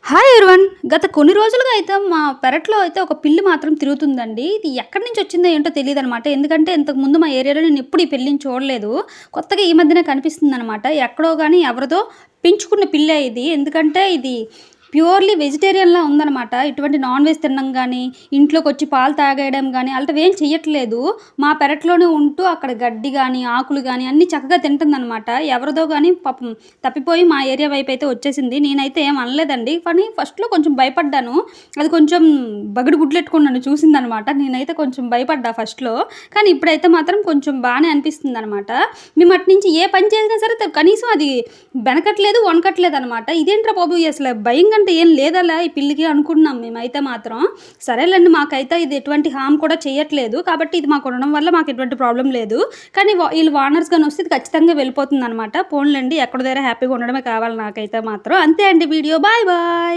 Hi everyone. గత కొన్ని రోజులుగా అయితే మా పెరట్లో అయితే ఒక పిల్లి మాత్రం తిరుగుతుందండి. ఇది ఎక్కడి నుంచి వచ్చిందో ఏంటో తెలీదనమాట. ఎందుకంటే ఇంతకుముందు మా ఏరియాలో నేను ఎప్పుడు ఈ పిల్లిని చూడలేదు. కొత్తగా ఈ మధ్యనే కనిపిస్తుందనమాట. ఎక్కడో గానీ ఎవరిదో పెంచుకున్న పిల్లే ఇది. ఎందుకంటే ఇది ప్యూర్‌లీ వెజిటేరియన్‌లా ఉందనమాట. ఎటువంటి నాన్ వెజ్ తినడం గానీ, ఇంట్లోకొచ్చి పాలు తాగేయడం గానీ అలాంటివేం చెయ్యట్లేదు. మా పెరట్లోనే ఉంటూ అక్కడ గడ్డి గానీ, ఆకులు గానీ అన్నీ చక్కగా తింటుందనమాట. ఎవరిదో గానీ పాపం తప్పిపోయి మా ఏరియా వైపయితే వచ్చేసింది. నేనైతే ఏం అనలేదండి. కానీ ఫస్ట్‌లో కొంచెం భయపడ్డాను. అది కొంచెం బగడు గుడ్లెట్టుకొని నన్ను చూసిందనమాట. నేనైతే కొంచెం భయపడ్డా ఫస్ట్‌లో. కానీ ఇప్పుడైతే మాత్రం కొంచెం బానే అనిపిస్తుందనమాట. మేము అటునుంచి ఏ పని చేసినా సరే కనీసం అది బెనకట్లేదు, వణకట్లేదనమాట. ఇదేంట్రా బాబు! అసలు భయం కంటే ఏం లేదలా ఈ పిల్లికి అనుకున్నాం మేమైతే మాత్రం. సరేలెండి మాకైతే ఇది ఎటువంటి హార్మ్ కూడా చెయ్యట్లేదు. కాబట్టి ఇది మాకుండడం వల్ల మాకు ఎటువంటి ప్రాబ్లమ్ లేదు. కానీ ఈళ్ళు ఓనర్స్ గాని వస్తే ఇది ఖచ్చితంగా వెళ్ళిపోతుందనమాట. పోనీలెండి ఎక్కడో దగ్గర హ్యాపీగా ఉండడమే కావాలి నాకైతే మాత్రం. అంతే అండి వీడియో. Bye bye.